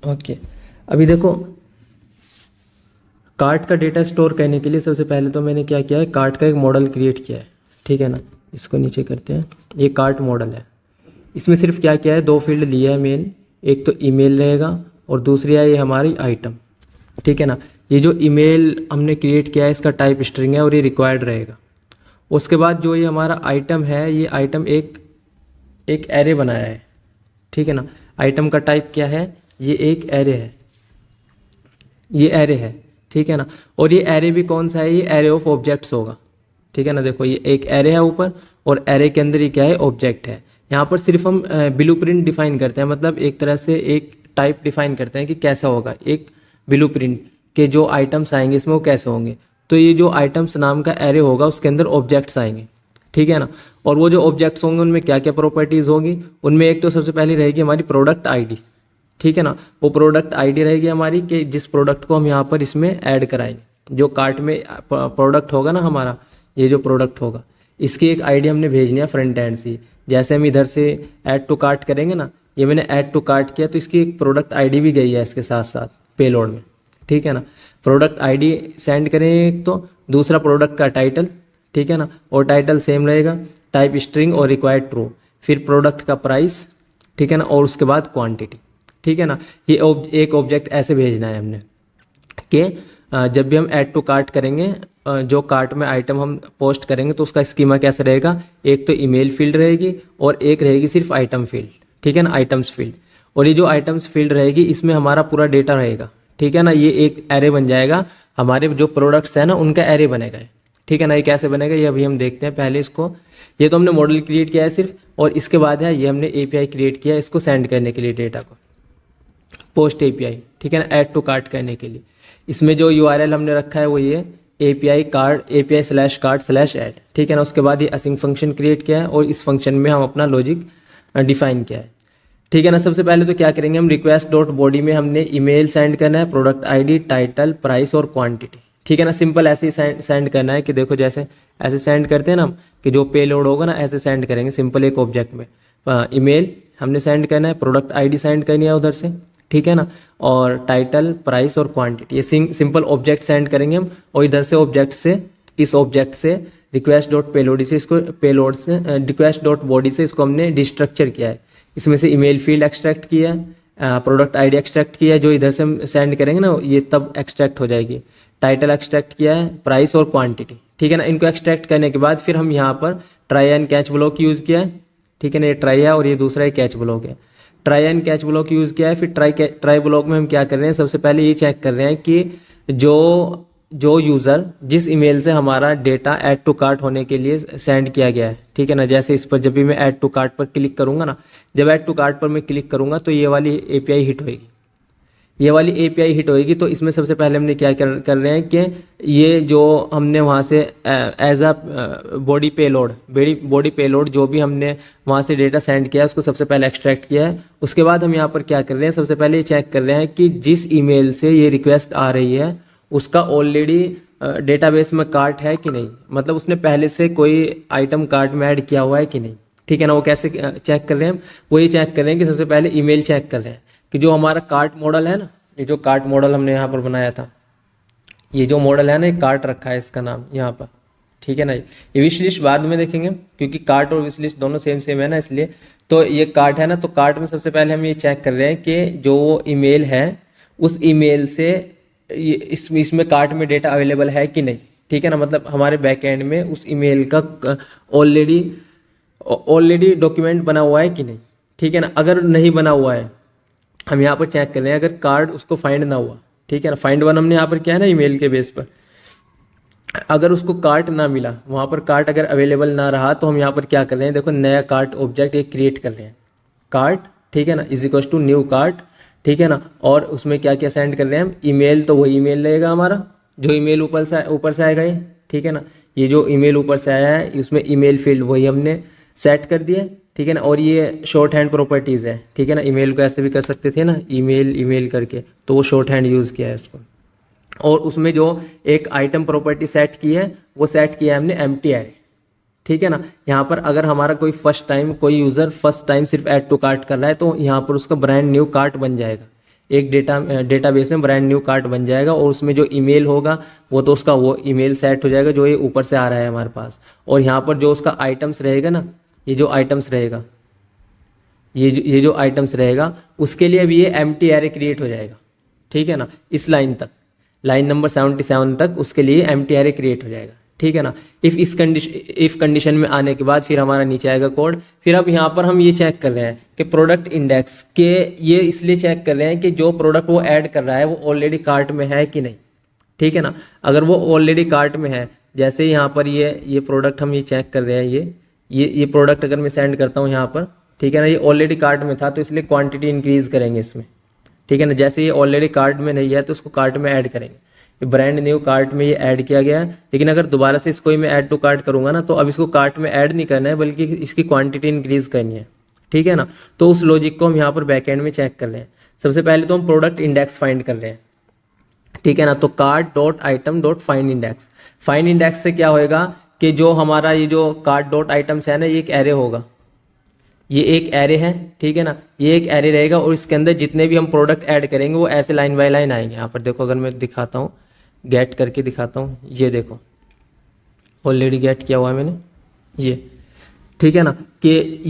Okay, अभी देखो cart का डेटा स्टोर करने के लिए सबसे पहले तो मैंने क्या किया है, कार्ट का एक मॉडल क्रिएट किया है, ठीक है ना। इसको नीचे करते हैं, ये कार्ट मॉडल है। इसमें सिर्फ क्या किया है, दो फील्ड लिया है मेन, एक तो ईमेल रहेगा और दूसरी है ये हमारी आइटम, ठीक है ना। ये जो ईमेल हमने क्रिएट किया है इसका टाइप स्ट्रिंग है और ये रिक्वायर्ड रहेगा। उसके बाद जो ये हमारा आइटम है, ये आइटम एक एरे बनाया है, ठीक है ना। आइटम का टाइप क्या है, ये एक एरे है, ये एरे है, ठीक है ना। और ये एरे भी कौन सा है, ये एरे ऑफ ऑब्जेक्ट्स होगा, ठीक है ना। देखो ये एक एरे है ऊपर और एरे के अंदर ही क्या है, ऑब्जेक्ट है। यहाँ पर सिर्फ हम ब्लूप्रिंट डिफाइन करते हैं, मतलब एक तरह से एक टाइप डिफाइन करते हैं कि कैसा होगा एक ब्लूप्रिंट के जो आइटम्स आएंगे इसमें वो कैसे होंगे। तो ये जो आइटम्स नाम का एरे होगा उसके अंदर ऑब्जेक्ट्स आएंगे, ठीक है ना। और वो जो ऑब्जेक्ट्स होंगे उनमें क्या क्या प्रॉपर्टीज होगी, उनमें एक तो सबसे पहली रहेगी हमारी प्रोडक्ट आईडी, ठीक है ना। वो प्रोडक्ट आईडी रहेगी हमारी कि जिस प्रोडक्ट को हम यहाँ पर इसमें ऐड कराएंगे। जो कार्ट में प्रोडक्ट होगा ना हमारा, ये जो प्रोडक्ट होगा इसकी एक आईडी हमने भेजनी है फ्रंट एंड से। जैसे हम इधर से ऐड टू कार्ट करेंगे ना, ये मैंने ऐड टू कार्ट किया तो इसकी एक प्रोडक्ट आईडी भी गई है इसके साथ साथ पेलोड में, ठीक है ना। प्रोडक्ट आईडी सेंड करेंगे एक तो, दूसरा प्रोडक्ट का टाइटल, ठीक है ना। और टाइटल सेम रहेगा, टाइप स्ट्रिंग और रिक्वायर्ड ट्रू, फिर प्रोडक्ट का प्राइस, ठीक है ना, और उसके बाद क्वांटिटी, ठीक है ना। ये एक ऑब्जेक्ट ऐसे भेजना है हमने कि जब भी हम ऐड टू कार्ट करेंगे, जो कार्ट में आइटम हम पोस्ट करेंगे तो उसका स्कीमा कैसा रहेगा, एक तो ईमेल फील्ड रहेगी और एक रहेगी सिर्फ आइटम फील्ड, ठीक है ना, आइटम्स फील्ड। और ये जो आइटम्स फील्ड रहेगी इसमें हमारा पूरा डेटा रहेगा, ठीक है ना। ये एक एरे बन जाएगा, हमारे जो प्रोडक्ट्स है ना उनका एरे बनेगा, ठीक है ना। ये कैसे बनेगा ये अभी हम देखते हैं। पहले इसको, ये तो हमने मॉडल क्रिएट किया है सिर्फ, और इसके बाद है ये हमने एपीआई क्रिएट किया है इसको सेंड करने के लिए डेटा को, पोस्ट एपीआई, ठीक है ना, ऐड टू कार्ट करने के लिए। इसमें जो यूआरएल हमने रखा है वो ये एपीआई कार्ट API/cart/add, ठीक है ना। उसके बाद ये असिंक फंक्शन क्रिएट किया है और इस फंक्शन में हम अपना लॉजिक डिफाइन किया है, ठीक है ना। सबसे पहले तो क्या करेंगे हम, रिक्वेस्ट डॉट बॉडी में हमने ईमेल सेंड करना है, प्रोडक्ट आईडी, टाइटल, प्राइस और क्वांटिटी, ठीक है ना। सिंपल ऐसे ही सेंड करना है कि देखो जैसे ऐसे सेंड करते हैं ना हम, कि जो पे लोड होगा ना ऐसे सेंड करेंगे सिंपल एक ऑब्जेक्ट में। ईमेल हमने सेंड करना है, प्रोडक्ट आईडी सेंड करनी है उधर से, ठीक है ना, और टाइटल, प्राइस और क्वांटिटी, ये सिंपल ऑब्जेक्ट सेंड करेंगे हम। और इधर से ऑब्जेक्ट से, इस ऑब्जेक्ट से रिक्वेस्ट डॉट पेलोड से इसको, पेलोड से रिक्वेस्ट डॉट बॉडी से इसको हमने डिस्ट्रक्चर किया है। इसमें से ईमेल फील्ड एक्सट्रैक्ट किया है, प्रोडक्ट आईडी एक्सट्रैक्ट किया है, जो इधर से हम सेंड करेंगे ना ये तब एक्सट्रैक्ट हो जाएगी। टाइटल एक्सट्रैक्ट किया है, प्राइस और क्वांटिटी, ठीक है ना। इनको एक्सट्रैक्ट करने के बाद फिर हम यहाँ पर try and catch block use किया है, ठीक है ना। ये ट्राई है और ये दूसरा ही कैच ब्लॉक है। Try and catch block use किया है, फिर ट्राई ब्लॉक में हम क्या कर रहे हैं, सबसे पहले ये चेक कर रहे हैं कि जो यूजर जिस ईमेल से हमारा डेटा ऐड टू कार्ट होने के लिए सेंड किया गया है, ठीक है ना। जैसे इस पर जब भी मैं ऐड टू कार्ट पर क्लिक करूंगा ना, जब ऐड टू कार्ट पर मैं क्लिक करूंगा तो ये वाली एपीआई हिट होगी, ये वाली एपीआई हिट होगी। तो इसमें सबसे पहले हमने क्या कर रहे हैं कि ये जो हमने वहाँ से एज अ बॉडी पेलोड जो भी हमने वहाँ से डेटा सेंड किया है उसको सबसे पहले एक्सट्रैक्ट किया है। उसके बाद हम यहाँ पर क्या कर रहे हैं, सबसे पहले ये चेक कर रहे हैं कि जिस ईमेल से ये रिक्वेस्ट आ रही है उसका ऑलरेडी डेटाबेस में कार्ट है कि नहीं, मतलब उसने पहले से कोई आइटम कार्ट में ऐड किया हुआ है कि नहीं, ठीक है ना। वो कैसे चेक कर रहे हैं, वो ये चेक कर रहे हैं कि सबसे पहले ईमेल चेक कर रहे हैं कि जो हमारा कार्ट मॉडल है ना, ये जो कार्ट मॉडल हमने यहाँ पर बनाया था, ये जो मॉडल है ना, एक कार्ट रखा है इसका नाम यहाँ पर, ठीक है ना। ये विश लिस्ट बाद में देखेंगे क्योंकि कार्ट और विश लिस्ट दोनों सेम है ना, इसलिए। तो ये कार्ट है ना, तो कार्ट में सबसे पहले हम ये चेक कर रहे हैं कि जो ईमेल है उस ईमेल से इसमें कार्ट में डेटा अवेलेबल है कि नहीं, ठीक है ना। मतलब हमारे बैक एंड में उस ईमेल का ऑलरेडी डॉक्यूमेंट बना हुआ है कि नहीं, ठीक है ना। अगर नहीं बना हुआ है हम यहाँ पर चेक कर रहे हैं, अगर कार्ड उसको फाइंड ना हुआ, ठीक है ना। फाइंड वन हमने यहाँ पर किया है ना ईमेल के बेस पर। अगर उसको कार्ट ना मिला, वहां पर कार्ट अगर अवेलेबल ना रहा, तो हम यहाँ पर क्या कर रहे हैं, देखो नया कार्ट ऑब्जेक्ट एक क्रिएट कर रहे हैं, कार्ट, ठीक है ना, is equal to new cart, ठीक है ना। और उसमें क्या क्या सेंड कर रहे हैं हम, ईमेल, तो वही ईमेल रहेगा हमारा, जो ईमेल ऊपर से आएगा ये, ठीक है ना। ये जो ईमेल ऊपर से आया है उसमें ईमेल फील्ड वही हमने सेट कर दिया, ठीक है ना। और ये शॉर्ट हैंड प्रॉपर्टीज है, ठीक है ना। ईमेल को ऐसे भी कर सकते थे ना, ईमेल करके, तो वो शॉर्ट हैंड यूज किया है उसको। और उसमें जो एक आइटम प्रॉपर्टी सेट की है वो सेट किया है हमने एम्प्टी एरे, ठीक है ना। यहाँ पर अगर हमारा कोई फर्स्ट टाइम कोई यूजर फर्स्ट टाइम सिर्फ ऐड टू कार्ट कर रहा है तो यहाँ पर उसका ब्रांड न्यू कार्ट बन जाएगा, एक डेटाबेस में ब्रांड न्यू कार्ट बन जाएगा, और उसमें जो ईमेल होगा वो तो उसका वो ईमेल सेट हो जाएगा जो ये ऊपर से आ रहा है हमारे पास। और यहाँ पर जो उसका आइटम्स रहेगा ना, ये जो आइटम्स रहेगा, ये जो आइटम्स रहेगा उसके लिए भी ये एम्प्टी एरे क्रिएट हो जाएगा, ठीक है ना। इस लाइन तक, लाइन नंबर 77 तक उसके लिए एम्प्टी एरे क्रिएट हो जाएगा, ठीक है ना। इफ कंडीशन में आने के बाद फिर हमारा नीचे आएगा कोड। फिर अब यहाँ पर हम ये चेक कर रहे हैं कि प्रोडक्ट इंडेक्स के, ये इसलिए चेक कर रहे हैं कि जो प्रोडक्ट वो ऐड कर रहा है वो ऑलरेडी कार्ट में है कि नहीं, ठीक है ना। अगर वो ऑलरेडी कार्ट में है, जैसे यहाँ पर ये प्रोडक्ट हम ये चेक कर रहे हैं, ये प्रोडक्ट अगर मैं सेंड करता हूँ यहाँ पर, ठीक है ना, ये ऑलरेडी कार्ट में था तो इसलिए क्वांटिटी इंक्रीज करेंगे इसमें, ठीक है ना। जैसे ये ऑलरेडी कार्ट में नहीं है तो उसको कार्ट में ऐड करेंगे। ये ब्रांड न्यू कार्ट में ये ऐड किया गया है, लेकिन अगर दोबारा से इसको ही मैं ऐड टू कार्ट करूंगा ना तो अब इसको कार्ट में ऐड नहीं करना है बल्कि इसकी क्वांटिटी इंक्रीज करनी है, ठीक है ना। तो उस लॉजिक को हम यहाँ पर बैकएंड में चेक कर रहे हैं। सबसे पहले तो हम प्रोडक्ट इंडेक्स फाइंड कर रहे हैं, ठीक है ना। तो cart dot item dot find index, find index से क्या होएगा कि जो हमारा ये जो कार्ट डॉट आइटम्स है ना, ये एक एरे होगा, ये एक एरे है, ठीक है ना। ये एक एरे रहेगा और इसके अंदर जितने भी हम प्रोडक्ट ऐड करेंगे वो ऐसे लाइन बाय लाइन आएंगे। यहाँ पर देखो, अगर मैं दिखाता हूँ, गेट करके दिखाता हूँ, ये देखो ऑलरेडी गेट किया हुआ है मैंने, ये, ठीक है ना। कि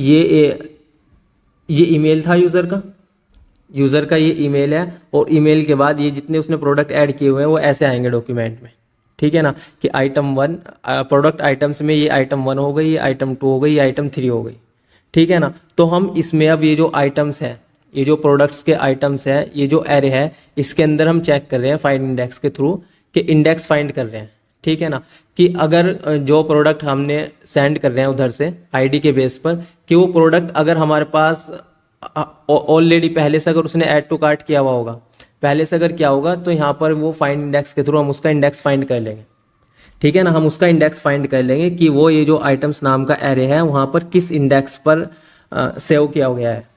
ये ईमेल था यूज़र का ये ईमेल है, और ईमेल के बाद ये जितने उसने प्रोडक्ट ऐड किए हुए हैं वो ऐसे आएंगे डॉक्यूमेंट में, ठीक है ना। कि आइटम 1 प्रोडक्ट आइटम्स में ये आइटम 1 हो गई, ये आइटम 2 हो गई, ये आइटम 3 हो गई, ठीक है ना। तो हम इसमें अब ये जो आइटम्स हैं, ये जो प्रोडक्ट्स के आइटम्स हैं, ये जो एरे है, इसके अंदर हम चेक कर रहे हैं फाइंड इंडेक्स के थ्रू कि इंडेक्स फाइंड कर रहे हैं, ठीक है ना। कि अगर जो प्रोडक्ट हमने सेंड कर रहे हैं उधर से आईडी के बेस पर, कि वो प्रोडक्ट अगर हमारे पास ऑलरेडी पहले से अगर उसने ऐड टू कार्ट किया हुआ होगा, पहले से अगर क्या होगा तो यहाँ पर वो फाइंड इंडेक्स के थ्रू हम उसका इंडेक्स फाइंड कर लेंगे, ठीक है ना। हम उसका इंडेक्स फाइंड कर लेंगे कि वो ये जो आइटम्स नाम का एरे है वहाँ पर किस इंडेक्स पर सेव किया गया है,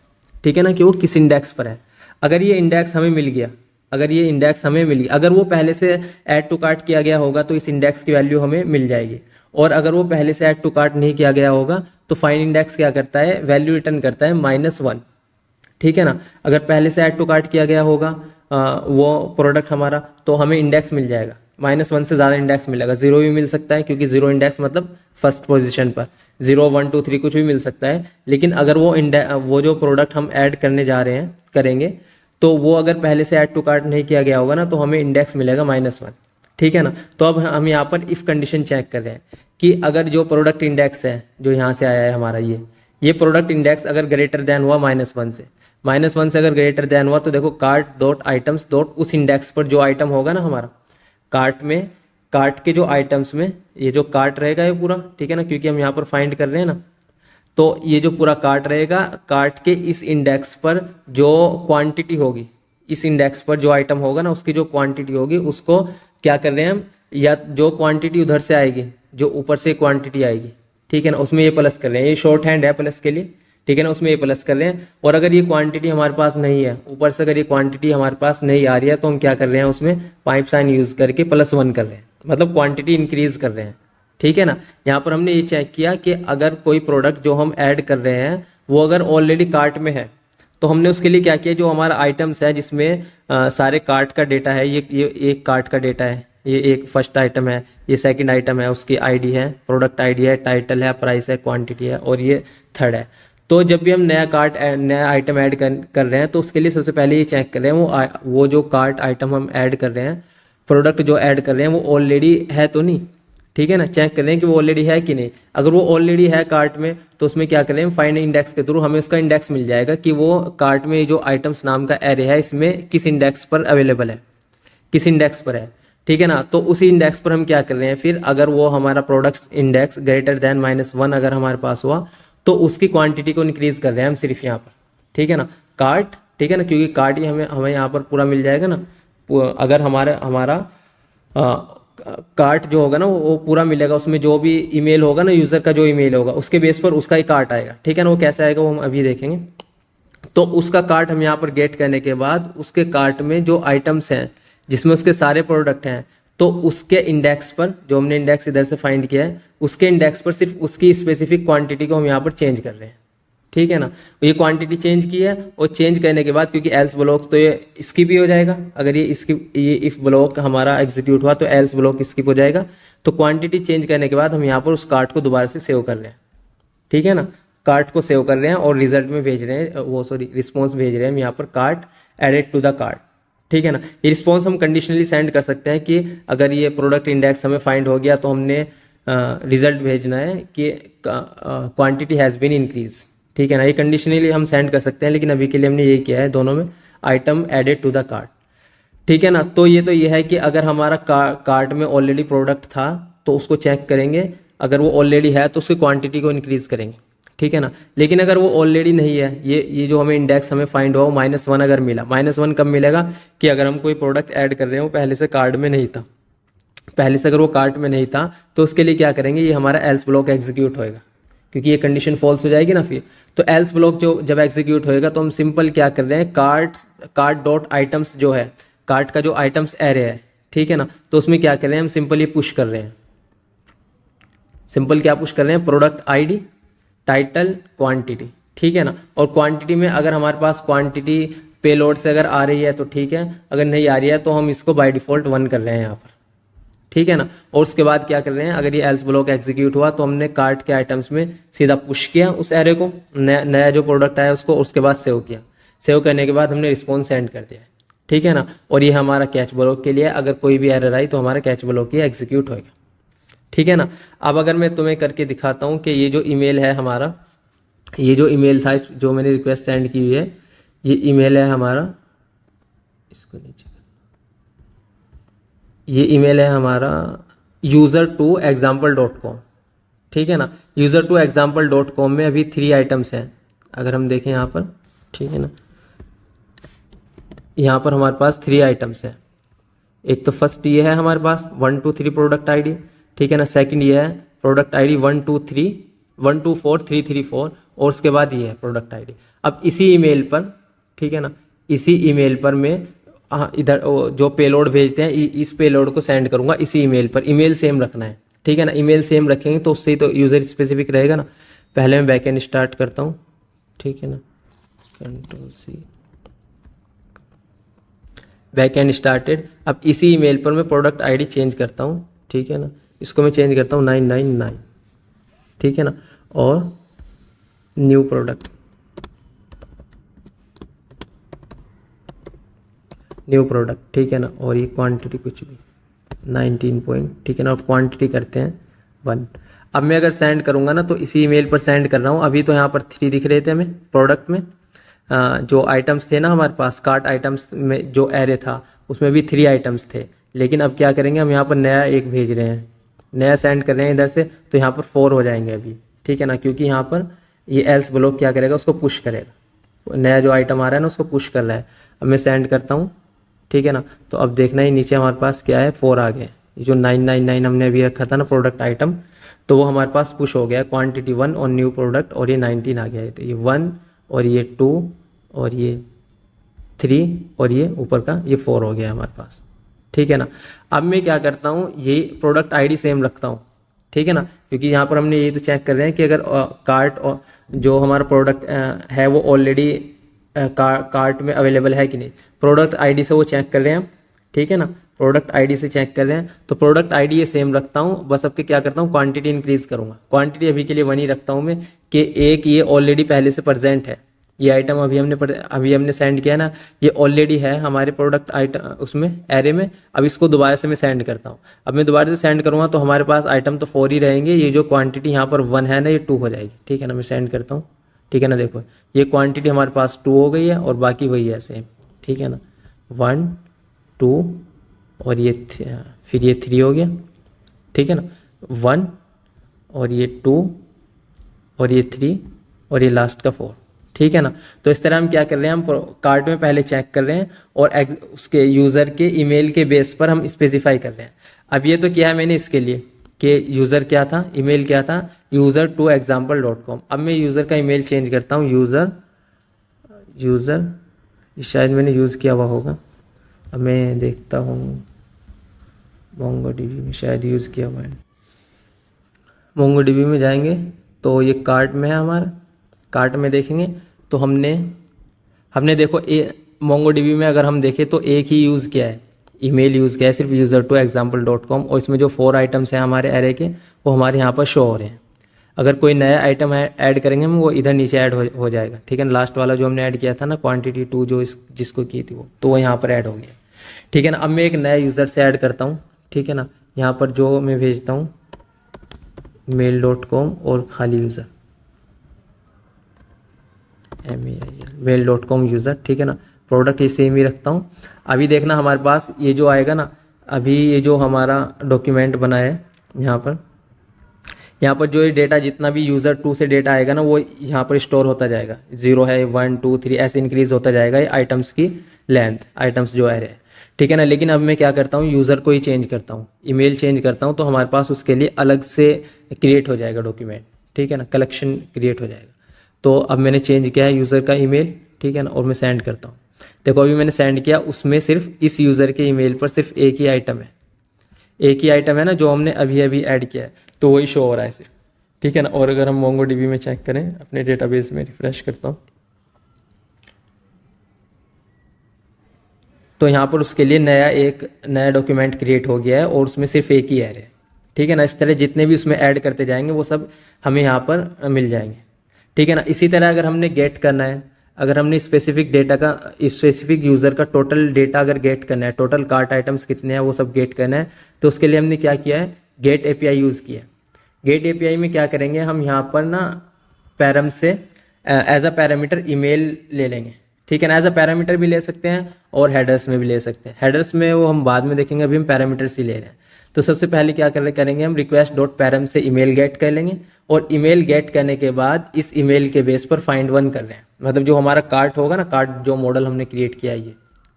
ठीक है ना, कि वो किस इंडेक्स पर है। अगर ये इंडेक्स हमें मिल गया, अगर वो पहले से ऐड टू कार्ट किया गया होगा तो इस इंडेक्स की वैल्यू हमें मिल जाएगी। और अगर वो पहले से ऐड टू कार्ट नहीं किया गया होगा तो फाइंड इंडेक्स क्या करता है, वैल्यू रिटर्न करता है -1, ठीक है ना। अगर पहले से ऐड टू कार्ट किया गया होगा वो प्रोडक्ट हमारा, तो हमें इंडेक्स मिल जाएगा -1 से ज़्यादा इंडेक्स मिलेगा, 0 भी मिल सकता है क्योंकि 0 इंडेक्स मतलब फर्स्ट पोजीशन पर, 0 1 2 3 कुछ भी मिल सकता है। लेकिन अगर वो जो प्रोडक्ट हम ऐड करने जा रहे हैं करेंगे तो वो अगर पहले से ऐड टू कार्ट नहीं किया गया होगा ना तो हमें इंडेक्स मिलेगा -1, ठीक है ना। तो अब हम यहाँ पर इफ़ कंडीशन चेक कर रहे हैं कि अगर जो प्रोडक्ट इंडेक्स है जो यहाँ से आया है हमारा, ये प्रोडक्ट इंडेक्स अगर ग्रेटर देन हुआ -1 से, -1 से अगर ग्रेटर देन हुआ तो देखो कार्ट डॉट आइटम्स डॉट उस इंडेक्स पर जो आइटम होगा ना हमारा कार्ट के जो आइटम्स में, ये जो कार्ट रहेगा ये पूरा, ठीक है ना, क्योंकि हम यहाँ पर फाइंड कर रहे हैं ना, तो ये जो पूरा कार्ट रहेगा, कार्ट के इस इंडेक्स पर जो क्वांटिटी होगी, इस इंडेक्स पर जो आइटम होगा ना उसकी जो क्वांटिटी होगी उसको क्या कर रहे हैं हम, या जो क्वांटिटी उधर से आएगी, जो ऊपर से क्वांटिटी आएगी, ठीक है ना, उसमें ये प्लस कर रहे हैं। ये शॉर्ट हैंड है प्लस के लिए, ठीक है ना, उसमें ये प्लस कर रहे हैं। और अगर ये क्वांटिटी हमारे पास नहीं है, ऊपर से अगर ये क्वांटिटी हमारे पास नहीं आ रही है तो हम क्या कर रहे हैं, उसमें पाइप साइन यूज करके +1 कर रहे हैं, मतलब क्वांटिटी इंक्रीज कर रहे हैं, ठीक है ना। यहाँ पर हमने ये चेक किया कि अगर कोई प्रोडक्ट जो हम ऐड कर रहे हैं वो अगर ऑलरेडी कार्ट में है तो हमने उसके लिए क्या किया, जो हमारा आइटम्स है जिसमें सारे कार्ट का डेटा है, ये एक कार्ट का डेटा है, ये एक फर्स्ट आइटम है, ये सेकंड आइटम है, उसकी आईडी है, प्रोडक्ट आईडी है, टाइटल है, प्राइस है, क्वांटिटी है, और ये थर्ड है। तो जब भी हम नया आइटम ऐड कर रहे हैं तो उसके लिए सबसे पहले ये चेक कर रहे हैं वो जो कार्ट आइटम हम ऐड कर रहे हैं, प्रोडक्ट जो ऐड कर रहे हैं वो ऑलरेडी है तो नहीं, ठीक है ना। चेक कर रहे हैं कि वो ऑलरेडी है कि नहीं। अगर वो ऑलरेडी है कार्ट में तो उसमें क्या कर रहे हैं, फाइंड इंडेक्स के थ्रू हमें उसका इंडेक्स मिल जाएगा कि वो कार्ट में जो आइटम्स नाम का एरे है इसमें किस इंडेक्स पर अवेलेबल है, किस इंडेक्स पर है, ठीक है ना। तो उसी इंडेक्स पर हम क्या कर रहे हैं फिर, अगर वो हमारा प्रोडक्ट्स इंडेक्स ग्रेटर देन -1 अगर हमारे पास हुआ तो उसकी क्वांटिटी को इंक्रीज कर रहे हैं हम सिर्फ यहाँ पर, ठीक है ना, कार्ट, ठीक है ना, क्योंकि कार्ट ही हमें यहाँ पर पूरा मिल जाएगा ना। अगर हमारा कार्ट जो होगा ना वो पूरा मिलेगा, उसमें जो भी ईमेल होगा ना, यूजर का जो ईमेल होगा उसके बेस पर उसका ही कार्ट आएगा, ठीक है ना। वो कैसे आएगा वो हम अभी देखेंगे। तो उसका कार्ट हम यहाँ पर गेट करने के बाद उसके कार्ट में जो आइटम्स हैं जिसमें उसके सारे प्रोडक्ट हैं, तो उसके इंडेक्स पर, जो हमने इंडेक्स इधर से फाइंड किया है, उसके इंडेक्स पर सिर्फ उसकी स्पेसिफिक क्वांटिटी को हम यहाँ पर चेंज कर रहे हैं, ठीक है ना। ये क्वांटिटी चेंज की है, और चेंज करने के बाद क्योंकि एल्स ब्लॉक तो ये स्किप भी हो जाएगा, अगर ये इफ ब्लॉक हमारा एग्जीक्यूट हुआ तो एल्स ब्लॉक स्किप हो जाएगा। तो क्वांटिटी चेंज करने के बाद हम यहाँ पर उस कार्ट को दोबारा से सेव कर रहे हैं, ठीक है ना। कार्ट को सेव कर रहे हैं और रिजल्ट में भेज रहे हैं, रिस्पॉन्स भेज रहे हैं हम यहाँ पर, cart added to the cart, ठीक है ना। ये रिस्पॉन्स हम कंडीशनली सेंड कर सकते हैं कि अगर ये प्रोडक्ट इंडेक्स हमें फाइंड हो गया तो हमने रिजल्ट भेजना है कि क्वांटिटी हैज़ बीन इंक्रीज, ठीक है ना। ये कंडीशनली हम सेंड कर सकते हैं, लेकिन अभी के लिए हमने ये किया है दोनों में, item added to the cart, ठीक है ना। तो ये है कि अगर हमारा कार्ट में ऑलरेडी प्रोडक्ट था तो उसको चेक करेंगे, अगर वो ऑलरेडी है तो उसकी क्वांटिटी को इंक्रीज करेंगे, ठीक है ना। लेकिन अगर वो ऑलरेडी नहीं है, ये जो हमें इंडेक्स हमें फाइंड हुआ -1 अगर मिला, -1 कब मिलेगा कि अगर हम कोई प्रोडक्ट ऐड कर रहे हैं वो पहले से कार्ट में नहीं था, पहले से अगर वो कार्ट में नहीं था तो उसके लिए क्या करेंगे, ये हमारा एल्स ब्लॉक एग्जीक्यूट होएगा, क्योंकि ये कंडीशन फॉल्स हो जाएगी ना फिर। तो एल्स ब्लॉक जो जब एग्जीक्यूट होएगा तो हम सिंपल क्या कर रहे हैं, कार्ट डॉट आइटम्स जो है, कार्ट का जो आइटम्स एरे है, ठीक है ना, तो उसमें क्या कर रहे हैं हम, सिंपल ये पुश कर रहे हैं, सिंपल क्या पुश कर रहे हैं, प्रोडक्ट आईडी, टाइटल, क्वांटिटी, ठीक है ना। और क्वांटिटी में अगर हमारे पास क्वांटिटी पेलोड से अगर आ रही है तो ठीक है, अगर नहीं आ रही है तो हम इसको बाय डिफॉल्ट 1 कर रहे हैं यहाँ पर, ठीक है ना। और उसके बाद क्या कर रहे हैं, अगर ये एल्स ब्लॉक एग्जीक्यूट हुआ तो हमने कार्ट के आइटम्स में सीधा पुश किया उस एरे को, नया जो प्रोडक्ट आया उसको, उसके बाद सेव किया, सेव करने के बाद हमने रिस्पॉन्स सेंड कर दिया, ठीक है ना। और ये हमारा कैच ब्लॉक के लिए, अगर कोई भी एरर आई तो हमारा कैच ब्लॉक ही एग्जीक्यूट होगा, ठीक है ना। अब अगर मैं तुम्हें करके दिखाता हूँ कि ये जो ईमेल है हमारा, ये जो ईमेल था जो मैंने रिक्वेस्ट सेंड की हुई है, ये ईमेल है हमारा, इसको नीचे, ये ईमेल है हमारा user2example.com, ठीक है ना। user2example.com में अभी 3 आइटम्स हैं, अगर हम देखें यहाँ पर, ठीक है ना, यहाँ पर हमारे पास 3 आइटम्स हैं। एक तो फर्स्ट ये है हमारे पास 1 2 3 प्रोडक्ट आईडी, ठीक है ना। सेकंड ये है प्रोडक्ट आईडी 1 2 3 1 2 4 3 3 4, और उसके बाद ये है प्रोडक्ट आईडी। अब इसी ईमेल पर, ठीक है ना, इसी ईमेल पर मैं इधर जो पेलोड भेजते हैं इस पेलोड को सेंड करूंगा इसी ईमेल पर, ईमेल सेम रखना है, ठीक है ना। ईमेल सेम रखेंगे तो उससे ही तो यूजर स्पेसिफिक रहेगा ना। पहले मैं बैकएंड स्टार्ट करता हूँ, ठीक है ना, Ctrl+C, बैकएंड स्टार्टेड। अब इसी ईमेल पर मैं प्रोडक्ट आईडी चेंज करता हूँ, ठीक है ना, इसको मैं चेंज करता हूँ 999, ठीक है ना, और न्यू प्रोडक्ट, ठीक है ना, और ये क्वांटिटी कुछ भी 19 पॉइंट, ठीक है ना, और क्वांटिटी करते हैं 1। अब मैं अगर सेंड करूंगा ना तो इसी ईमेल पर सेंड कर रहा हूँ। अभी तो यहाँ पर 3 दिख रहे थे हमें प्रोडक्ट में, जो आइटम्स थे ना हमारे पास, कार्ट आइटम्स में जो एरे था उसमें भी 3 आइटम्स थे, लेकिन अब क्या करेंगे, हम यहाँ पर नया एक भेज रहे हैं, नया सेंड कर रहे हैं इधर से, तो यहाँ पर 4 हो जाएंगे अभी, ठीक है ना, क्योंकि यहाँ पर ये एल्स ब्लॉक क्या करेगा, उसको पुश करेगा, नया जो आइटम आ रहा है ना उसको पुश कर रहा है। अब मैं सेंड करता हूँ, ठीक है ना, तो अब देखना ही नीचे हमारे पास क्या है, 4 आ गए। ये जो 999 हमने अभी रखा था ना प्रोडक्ट आइटम, तो वो हमारे पास पुश हो गया, क्वांटिटी 1 और न्यू प्रोडक्ट, और ये 19 आ गया है। तो ये 1 और ये 2 और ये 3 और ये ऊपर का ये 4 हो गया हमारे पास, ठीक है ना। अब मैं क्या करता हूँ, ये प्रोडक्ट आईडी सेम रखता हूँ, ठीक है ना, क्योंकि यहाँ पर हमने ये तो चेक कर रहे हैं कि अगर कार्ट जो हमारा प्रोडक्ट है वो ऑलरेडी कार्ट में अवेलेबल है कि नहीं, प्रोडक्ट आईडी से वो चेक कर रहे हैं, ठीक है ना, प्रोडक्ट आईडी से चेक कर रहे हैं। तो प्रोडक्ट आईडी ये सेम रखता हूँ, बस अब के क्या करता हूँ, क्वांटिटी इंक्रीज करूँगा। क्वांटिटी अभी के लिए 1 ही रखता हूँ मैं, कि एक ये ऑलरेडी पहले से प्रेजेंट है, ये आइटम अभी हमने सेंड किया ना, ये ऑलरेडी है हमारे प्रोडक्ट आइटम उसमें एरे में। अब इसको दोबारा से मैं सेंड करता हूँ। अब मैं दोबारा से सेंड करूँगा तो हमारे पास आइटम तो 4 ही रहेंगे, ये जो क्वांटिटी यहाँ पर 1 है ना, ये 2 हो जाएगी, ठीक है ना। मैं सेंड करता हूँ, ठीक है ना, देखो ये क्वांटिटी हमारे पास 2 हो गई है और बाकी वही है सेम, ठीक है ना, 1 2 और ये फिर ये 3 हो गया, ठीक है ना, 1 और ये 2 और ये 3 और ये लास्ट का 4, ठीक है ना। तो इस तरह हम क्या कर रहे हैं, हम कार्ट में पहले चेक कर रहे हैं और उसके यूज़र के ईमेल के बेस पर हम स्पेसिफाई कर रहे हैं। अब ये तो किया है मैंने इसके लिए कि यूज़र क्या था, ईमेल क्या था, user2example.com। अब मैं यूज़र का ईमेल चेंज करता हूँ, यूज़र शायद मैंने यूज़ किया हुआ होगा, अब मैं देखता हूँ, मोंगोडीबी में शायद यूज़ किया हुआ है। मोंगोडीबी में जाएंगे तो ये कार्ट में है हमारा, कार्ट में देखेंगे तो हमने देखो मोंगोडीबी में अगर हम देखें तो एक ही यूज़ किया है, ईमेल यूज़ किया है सिर्फ user2example.com, और इसमें जो 4 आइटम्स हैं हमारे एरे के वो हमारे यहाँ पर शो हो रहे हैं। अगर कोई नया आइटम ऐड करेंगे हम वो इधर नीचे ऐड हो जाएगा, ठीक है ना। लास्ट वाला जो हमने ऐड किया था ना क्वांटिटी 2 जो जिसको की थी वो यहाँ पर ऐड हो गया, ठीक है ना। अब मैं एक नया यूज़र से ऐड करता हूँ, ठीक है ना। यहाँ पर जो मैं भेजता हूँ mail.com और खाली यूज़र mail.com यूज़र, ठीक है ना। प्रोडक्ट ये सेम ही रखता हूँ। अभी देखना हमारे पास ये जो आएगा ना, अभी ये जो हमारा डॉक्यूमेंट बना है यहाँ पर जो ये डेटा जितना भी यूज़र 2 से डेटा आएगा ना वो यहाँ पर स्टोर होता जाएगा। 0 है, 1 2 3 ऐसे इंक्रीज होता जाएगा ये आइटम्स की लेंथ, आइटम्स जो एरे है, ठीक है ना। लेकिन अब मैं क्या करता हूँ, यूज़र को ही चेंज करता हूँ, ईमेल चेंज करता हूँ, तो हमारे पास उसके लिए अलग से क्रिएट हो जाएगा डॉक्यूमेंट, ठीक है ना, कलेक्शन क्रिएट हो जाएगा। तो अब मैंने चेंज किया है यूज़र का ईमेल, ठीक है ना, और मैं सेंड करता हूँ। देखो अभी मैंने सेंड किया, उसमें सिर्फ इस यूज़र के ईमेल पर सिर्फ एक ही आइटम है ना जो हमने अभी अभी ऐड किया है, तो वही शो हो रहा है सिर्फ, ठीक है ना। और अगर हम मोंगोडीबी में चेक करें, अपने डेटाबेस में रिफ्रेश करता हूँ, तो यहाँ पर उसके लिए एक नया डॉक्यूमेंट क्रिएट हो गया है और उसमें सिर्फ एक ही एरे है, ठीक है ना। इस तरह जितने भी उसमें ऐड करते जाएंगे वो सब हमें यहाँ पर मिल जाएंगे, ठीक है ना। इसी तरह अगर हमने गेट करना है, अगर हमने स्पेसिफिक डेटा का, स्पेसिफिक यूज़र का टोटल डेटा अगर गेट करना है, टोटल कार्ट आइटम्स कितने हैं वो सब गेट करना है, तो उसके लिए हमने क्या किया है, गेट एपीआई यूज़ किया। गेट एपीआई में क्या करेंगे हम, यहाँ पर ना पैरम से एज अ पैरामीटर ईमेल ले लेंगे, ठीक है ना। एज अ पैरामीटर भी ले सकते हैं और हेडर्स में भी ले सकते हैं। हेडर्स में वो हम बाद में देखेंगे, अभी हम पैरामीटर्स ही ले रहे हैं। तो सबसे पहले क्या करेंगे हम, रिक्वेस्ट डॉट पैरम से ईमेल गेट कर लेंगे, और ईमेल गेट करने के बाद इस ईमेल के बेस पर फाइंड वन कर रहे हैं, मतलब जो हमारा कार्ट होगा ना, कार्ट जो मॉडल हमने क्रिएट किया है ये,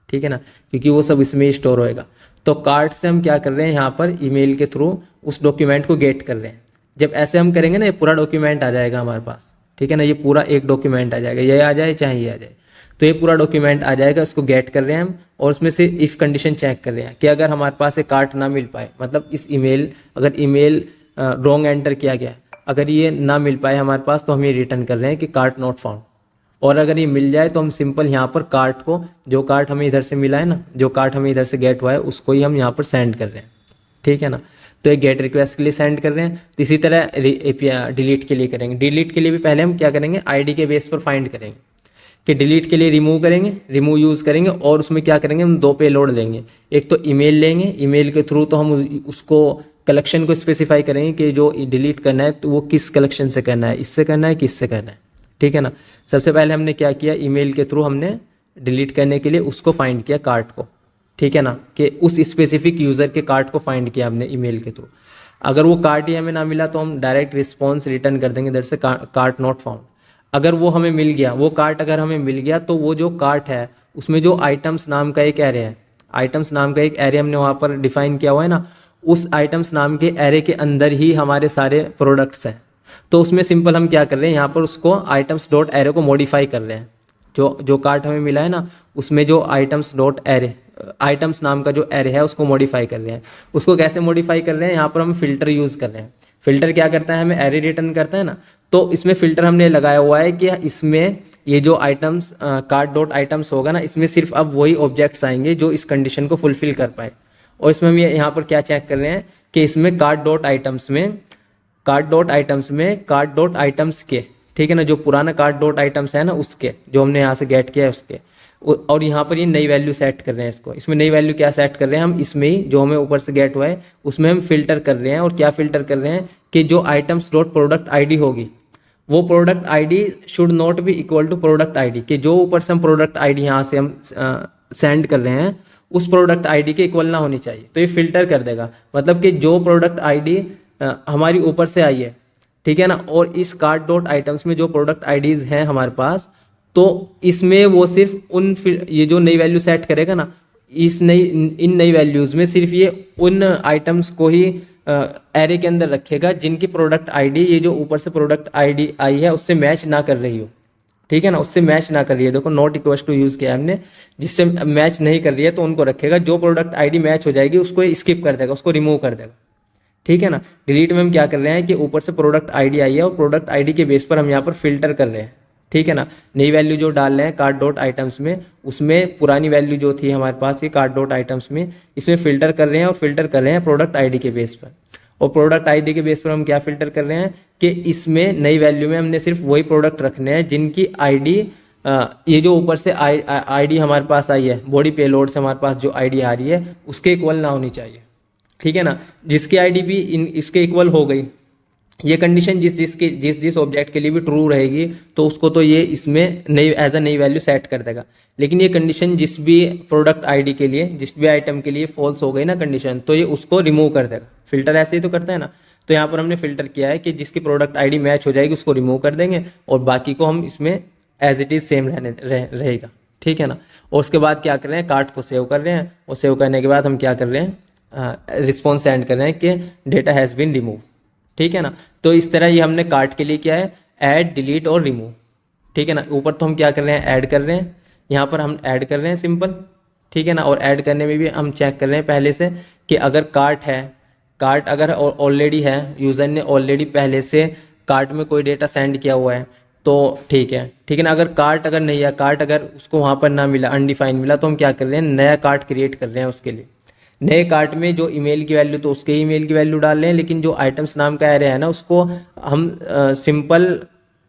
ठीक है ना, क्योंकि वो सब इसमें ही स्टोर होएगा। तो कार्ट से हम क्या कर रहे हैं, यहाँ पर ईमेल के थ्रू उस डॉक्यूमेंट को गेट कर रहे हैं। जब ऐसे हम करेंगे ना, ये पूरा डॉक्यूमेंट आ जाएगा हमारे पास, ठीक है ना। ये पूरा एक डॉक्यूमेंट आ जाएगा, ये आ जाए चाहे ये आ जाए, तो ये पूरा डॉक्यूमेंट आ जाएगा। इसको गेट कर रहे हैं हम, और उसमें से इफ कंडीशन चेक कर रहे हैं कि अगर हमारे पास ये कार्ट ना मिल पाए, मतलब इस ईमेल, अगर ईमेल रॉन्ग एंटर किया गया, अगर ये ना मिल पाए हमारे पास, तो हम ये रिटर्न कर रहे हैं कि कार्ट नॉट फाउंड। और अगर ये मिल जाए तो हम सिंपल यहाँ पर कार्ट को, जो कार्ट हमें इधर से मिला है ना, जो कार्ट हमें इधर से गेट हुआ है, उसको ही हम यहाँ पर सेंड कर रहे हैं, ठीक है ना। तो एक गेट रिक्वेस्ट के लिए सेंड कर रहे हैं। तो इसी तरह डिलीट के लिए करेंगे। डिलीट के लिए भी पहले हम क्या करेंगे, आईडी के बेस पर फाइंड करेंगे कि डिलीट के लिए रिमूव करेंगे, रिमूव यूज़ करेंगे, और उसमें क्या करेंगे, हम 2 पेलोड लेंगे। एक तो ईमेल लेंगे, ईमेल के थ्रू तो हम उसको कलेक्शन को स्पेसिफाई करेंगे कि जो डिलीट करना है तो वो किस कलेक्शन से करना है, इससे करना है कि इससे करना है, ठीक है ना। सबसे पहले हमने क्या किया, ईमेल के थ्रू हमने डिलीट करने के लिए उसको फाइंड किया, कार्ट को, ठीक है ना, कि उस स्पेसिफिक यूज़र के कार्ट को फाइंड किया हमने ईमेल के थ्रू। अगर वो कार्ट ही हमें ना मिला तो हम डायरेक्ट रिस्पॉन्स रिटर्न कर देंगे इधर से, कार्ट नॉट फाउंड। अगर वो हमें मिल गया, वो कार्ट अगर हमें मिल गया, तो वो जो कार्ट है उसमें जो आइटम्स नाम का एक एरे है, आइटम्स नाम का एक एरे हमने वहाँ पर डिफाइन किया हुआ है ना, उस आइटम्स नाम के एरे के अंदर ही हमारे सारे प्रोडक्ट्स हैं। तो उसमें सिंपल हम क्या कर रहे हैं, यहाँ पर उसको आइटम्स डॉट एरे को मॉडिफाई कर रहे हैं। जो कार्ट हमें मिला है ना, उसमें जो आइटम्स डॉट एरे, आइटम्स नाम का जो एरे है उसको मॉडिफाई कर रहे हैं। उसको कैसे मॉडिफाई कर रहे हैं, यहाँ पर हम फिल्टर यूज़ कर रहे हैं। फिल्टर क्या करता है, हमें एरे रिटर्न करता है ना, तो इसमें फिल्टर हमने लगाया हुआ है कि इसमें ये जो आइटम्स कार्ट डॉट आइटम्स होगा ना, इसमें सिर्फ अब वही ऑब्जेक्ट्स आएंगे जो इस कंडीशन को फुलफिल कर पाए। और इसमें हम यहाँ पर क्या चेक कर रहे हैं कि इसमें कार्ट डॉट आइटम्स में कार्ट डॉट आइटम्स के, ठीक है ना, जो पुराना कार्ट डॉट आइटम्स है ना उसके, जो हमने यहाँ से गेट किया है उसके, और यहाँ पर ये नई वैल्यू सेट कर रहे हैं इसको। इसमें नई वैल्यू क्या सेट कर रहे हैं हम, इसमें ही जो हमें ऊपर से गेट हुआ है उसमें हम फिल्टर कर रहे हैं। और क्या फिल्टर कर रहे हैं कि जो आइटम्स डॉट प्रोडक्ट आईडी होगी, वो product ID should not be equal to product ID, कि जो ऊपर से हम प्रोडक्ट आईडी यहाँ से हम सेंड कर रहे हैं उस प्रोडक्ट आईडी के इक्वल ना होनी चाहिए। तो ये फिल्टर कर देगा, मतलब कि जो प्रोडक्ट आईडी हमारी ऊपर से आई है, ठीक है ना, और इस कार्ट डॉट आइटम्स में जो प्रोडक्ट आईडीज हैं हमारे पास, तो इसमें वो सिर्फ ये जो नई वैल्यू सेट करेगा ना, इन नई वैल्यूज में सिर्फ ये उन आइटम्स को ही एरे के अंदर रखेगा जिनकी प्रोडक्ट आईडी, ये जो ऊपर से प्रोडक्ट आईडी आई है उससे मैच ना कर रही हो, ठीक है ना, उससे मैच ना कर रही है, देखो नॉट इक्वल टू यूज किया हमने, जिससे मैच नहीं कर रही है तो उनको रखेगा, जो प्रोडक्ट आईडी मैच हो जाएगी उसको स्किप कर देगा, उसको रिमूव कर देगा। ठीक है ना। डिलीट में हम क्या कर रहे हैं कि ऊपर से प्रोडक्ट आईडी आई है और प्रोडक्ट आईडी के बेस पर हम यहाँ पर फिल्टर कर रहे हैं। ठीक है ना, नई वैल्यू जो डाल रहे हैं कार्ट डॉट आइटम्स में, उसमें पुरानी वैल्यू जो थी हमारे पास ये कार्ट डॉट आइटम्स में, इसमें फिल्टर कर रहे हैं और फिल्टर कर रहे हैं प्रोडक्ट आईडी के बेस पर। और प्रोडक्ट आईडी के बेस पर हम क्या फिल्टर कर रहे हैं कि इसमें नई वैल्यू में हमने सिर्फ वही प्रोडक्ट रखने हैं जिनकी आईडी, ये जो ऊपर से आईडी हमारे पास आई है, बॉडी पेलोड से हमारे पास जो आईडी आ रही है उसके इक्वल ना होनी चाहिए। ठीक है ना, जिसकी आईडी भी इसके इक्वल हो गई, ये कंडीशन जिस ऑब्जेक्ट के लिए भी ट्रू रहेगी तो उसको तो ये इसमें नई एज अ नई वैल्यू सेट कर देगा। लेकिन ये कंडीशन जिस भी प्रोडक्ट आईडी के लिए, जिस भी आइटम के लिए फॉल्स हो गई ना कंडीशन, तो ये उसको रिमूव कर देगा। फिल्टर ऐसे ही तो करता है ना। तो यहाँ पर हमने फिल्टर किया है कि जिसकी प्रोडक्ट आईडी मैच हो जाएगी उसको रिमूव कर देंगे और बाकी को हम इसमें एज इट इज सेम रहेगा। ठीक है ना। और उसके बाद क्या कर रहे हैं, कार्ट को सेव कर रहे हैं और सेव करने के बाद हम क्या कर रहे हैं, रिस्पॉन्स सेंड कर रहे हैं कि डेटा हैज़ बीन रिमूव। ठीक है ना। तो इस तरह ये हमने कार्ट के लिए किया है, ऐड, डिलीट और रिमूव। ठीक है ना। ऊपर तो हम क्या कर रहे हैं, ऐड कर रहे हैं, यहाँ पर हम ऐड कर रहे हैं सिंपल। ठीक है ना। और ऐड करने में भी हम चेक कर रहे हैं पहले से कि अगर कार्ट है, कार्ट अगर ऑलरेडी है, यूज़र ने ऑलरेडी पहले से कार्ट में कोई डेटा सेंड किया हुआ है तो ठीक है। ठीक है ना। अगर कार्ट अगर नहीं है, कार्ट अगर उसको वहाँ पर ना मिला, अनडिफाइंड मिला, तो हम क्या कर रहे हैं, नया कार्ट क्रिएट कर रहे हैं उसके लिए। नए कार्ट में जो ईमेल की वैल्यू तो उसके ईमेल की वैल्यू डाल रहे हैं, लेकिन जो आइटम्स नाम का एरे है ना उसको हम सिंपल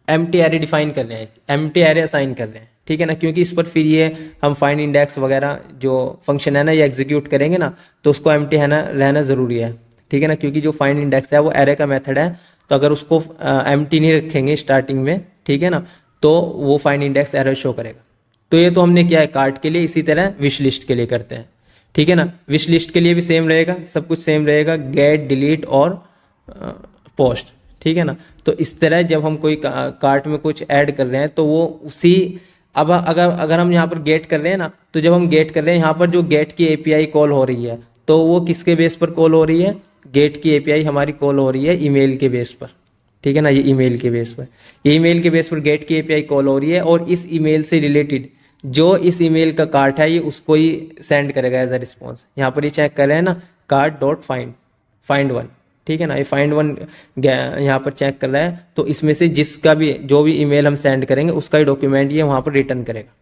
एम्प्टी एरे डिफाइन कर रहे हैं, एम्प्टी एरे असाइन कर रहे हैं। ठीक है ना। क्योंकि इस पर फिर ये हम फाइंड इंडेक्स वगैरह जो फंक्शन है ना ये एग्जीक्यूट करेंगे ना, तो उसको एम्प्टी है ना रहना ज़रूरी है। ठीक है ना। क्योंकि जो फाइंड इंडेक्स है वो एरे का मेथड है, तो अगर उसको एम्प्टी नहीं रखेंगे स्टार्टिंग में, ठीक है ना, तो वो फाइंड इंडेक्स एरर शो करेगा। तो ये तो हमने किया है कार्ट के लिए। इसी तरह विश लिस्ट के लिए करते हैं। ठीक है ना। विश लिस्ट के लिए भी सेम रहेगा, सब कुछ सेम रहेगा, गेट, डिलीट और पोस्ट। ठीक है ना। तो इस तरह जब हम कोई कार्ट में कुछ ऐड कर रहे हैं तो वो उसी, अब अगर हम यहाँ पर गेट कर रहे हैं ना, तो जब हम गेट कर रहे हैं यहाँ पर जो गेट की एपीआई कॉल हो रही है तो वो किसके बेस पर कॉल हो रही है, गेट की एपीआई हमारी कॉल हो रही है ईमेल के बेस पर। ठीक है ना, ये ईमेल के बेस पर, ये ईमेल के बेस पर गेट की एपीआई कॉल हो रही है और इस ईमेल से रिलेटेड जो इस ईमेल का कार्ट है ये उसको ही सेंड करेगा एज अ रिस्पॉन्स। यहाँ पर ये चेक कर रहे हैं ना, कार्ट डॉट फाइंड वन। ठीक है ना, ये फाइंड वन यहाँ पर चेक कर रहा है, तो इसमें से जिसका भी जो भी ईमेल हम सेंड करेंगे उसका ही डॉक्यूमेंट ये वहाँ पर रिटर्न करेगा।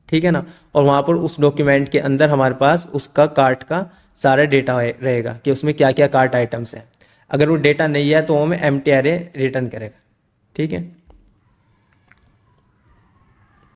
ठीक है ना। और वहाँ पर उस डॉक्यूमेंट के अंदर हमारे पास उसका कार्ट का सारा डेटा रहेगा कि उसमें क्या क्या कार्ट आइटम्स हैं। अगर वो डेटा नहीं है तो वो हमें एम्प्टी एरे रिटर्न करेगा। ठीक है।